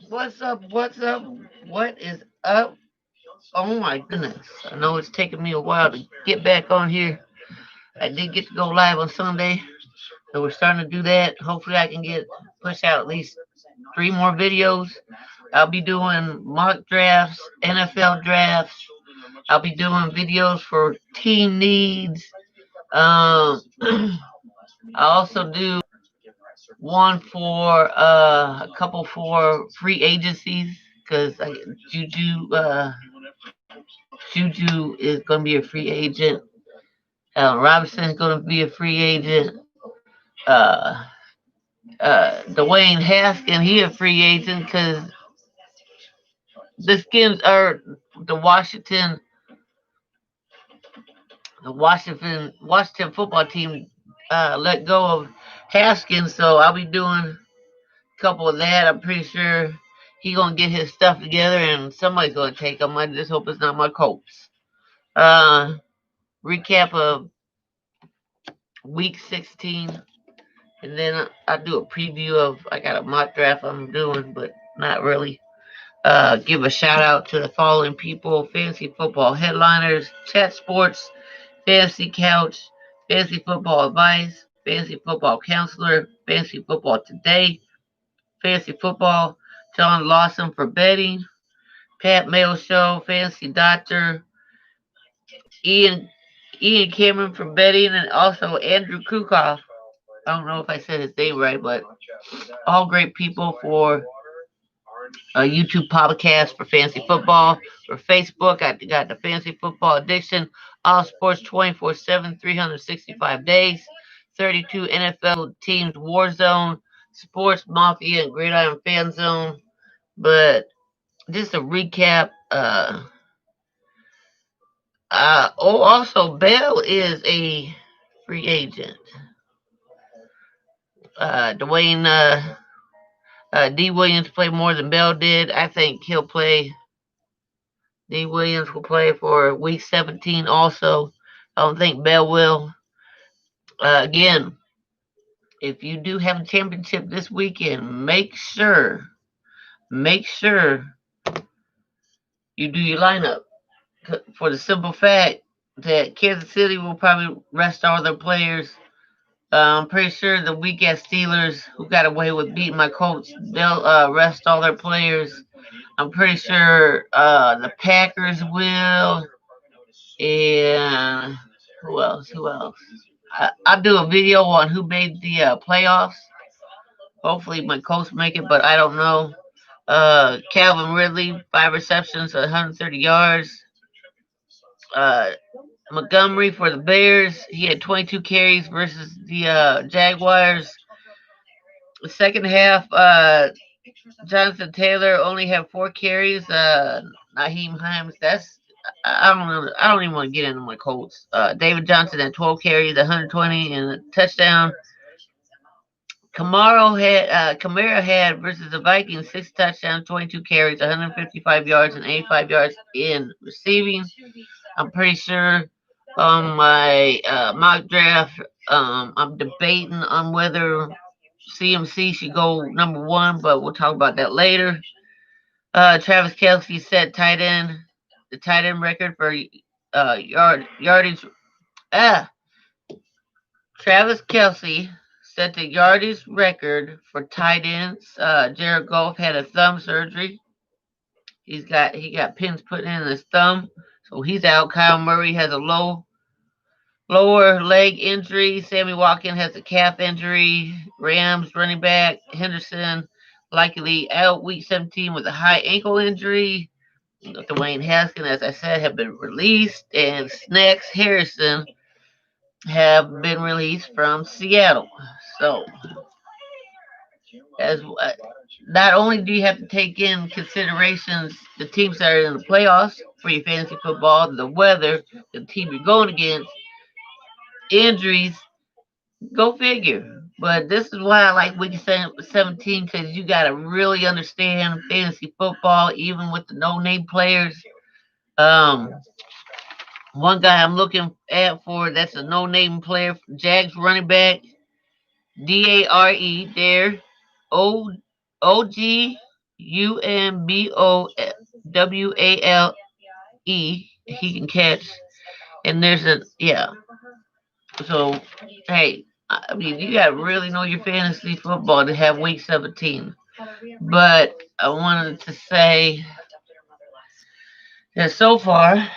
What's up? What's up? What is up? Oh my goodness. I know it's taken me a while to get back on here. I did get to go live on Sunday, so we're starting to do that. Hopefully I can get push out at least three more videos. I'll be doing mock drafts, NFL drafts. I'll be doing videos for team needs. I also do one for a couple for free agencies because Juju is going to be a free agent. Robinson is going to be a free agent. Uh, Dwayne Haskins, he a free agent because the Skins are the Washington football team let go of Haskins, so I'll be doing a couple of that. I'm pretty sure he gonna get his stuff together and somebody's gonna take him. I just hope it's not my Colts. Uh, Recap of week 16, and then I do a preview of I got a mock draft I'm doing, but not really. Give a shout out to the following people: Fantasy Football Headliners, Chat Sports, Fantasy Couch, Fantasy Football Advice, Fantasy Football Counselor, Fantasy Football Today, Fantasy Football, John Lawson for betting, Pat Mail Show, Fantasy Doctor, Ian Ian Cameron for betting, and also Andrew Kukoff. I don't know if I said his name right, but all great people for a YouTube podcast for fantasy football. For Facebook, I got the Fantasy Football Addiction, all sports 24/7, 365 days, 32 NFL teams, War Zone, Sports Mafia, and Gridiron Fan Zone. But just a recap. Also, Bell is a free agent. Dwayne D. Williams played more than Bell did. I think he'll play. D. Williams will play for week 17 also. I don't think Bell will. Again, if you do have a championship this weekend, make sure you do your lineup for the simple fact that Kansas City will probably rest all their players. I'm pretty sure the weak ass Steelers, who got away with beating my Colts, they'll rest all their players. I'm pretty sure the Packers will, and who else? Who else? I'll do a video on who made the playoffs. Hopefully, my Colts make it, but I don't know. Calvin Ridley, 5 receptions, 130 yards. Uh, Montgomery for the Bears, he had 22 carries versus the Jaguars. The second half, Jonathan Taylor only had 4 carries. Naheem Hines, I don't know. I don't even want to get into my Colts. David Johnson had 12 carries, 120, and a touchdown. Kamara had versus the Vikings 6 touchdowns, 22 carries, 155 yards, and 85 yards in receiving. I'm pretty sure on my mock draft, I'm debating on whether CMC should go number one, but we'll talk about that later. Travis Kelsey set the tight end record for yardage. Ah, Travis Kelsey set the yardage record for tight ends. Jared Goff had a thumb surgery. He got pins put in his thumb, so he's out. Kyle Murray has a lower leg injury. Sammy Watkins has a calf injury. Rams running back Henderson likely out week 17 with a high ankle injury. Dwayne Haskins, as I said, have been released, and Snacks Harrison have been released from Seattle. So, as not only do you have to take in considerations the teams that are in the playoffs for your fantasy football, the weather, the team you're going against, injuries, go figure. But this is why I like week 17 because you got to really understand fantasy football, even with the no-name players. Um, One guy I'm looking at for that's a no-name player, Jags running back, Dare, Dare, O Ogumbowale. He can catch, and there's a yeah. So hey, I mean you got to really know your fantasy football to have week 17. But I wanted to say that so far, I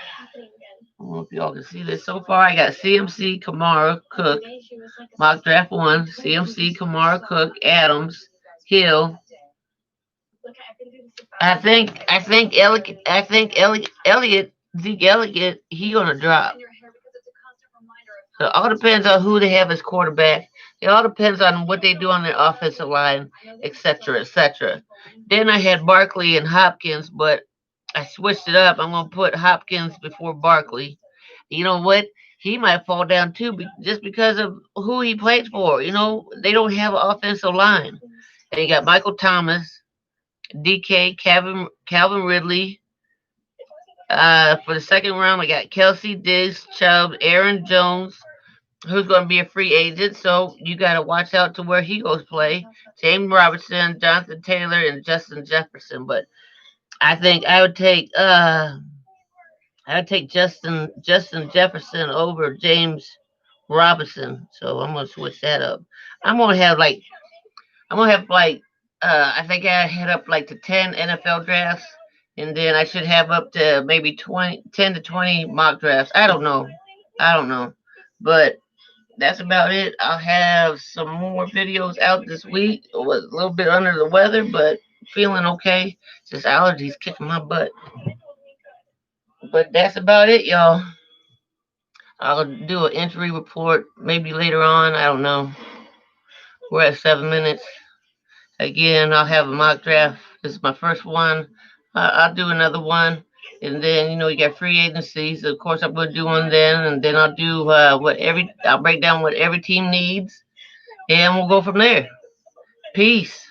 don't know if y'all can see this. So far, I got CMC, Kamara, Cook, mock draft one, CMC, Kamara, Cook, Adams, Hill. I think Zeke Elliott, he gonna drop. So it all depends on who they have as quarterback. It all depends on what they do on their offensive line, etc., etc. Then I had Barkley and Hopkins, but I switched it up. I'm gonna put Hopkins before Barkley. You know what? He might fall down too, just because of who he plays for. You know, they don't have an offensive line, and you got Michael Thomas, DK, Calvin Ridley. For the second round, I got Kelsey, Diggs, Chubb, Aaron Jones, who's going to be a free agent. So you got to watch out to where he goes play. James Robertson, Jonathan Taylor, and Justin Jefferson. But I think I would take Justin Jefferson over James Robinson. So I'm gonna switch that up. I'm gonna have like I'm gonna have like I think I hit up like to 10 NFL drafts, and then I should have up to maybe 10 to 20 mock drafts. I don't know, but that's about it. I'll have some more videos out this week. I was a little bit under the weather, but feeling okay. Just allergies kicking my butt. But that's about it, y'all. I'll do an injury report maybe later on. I don't know. We're at 7 minutes. Again, I'll have a mock draft. This is my first one. I'll do another one. And then, you got free agencies. Of course, I'm going to do one then. And then I'll do I'll break down what every team needs. And we'll go from there. Peace.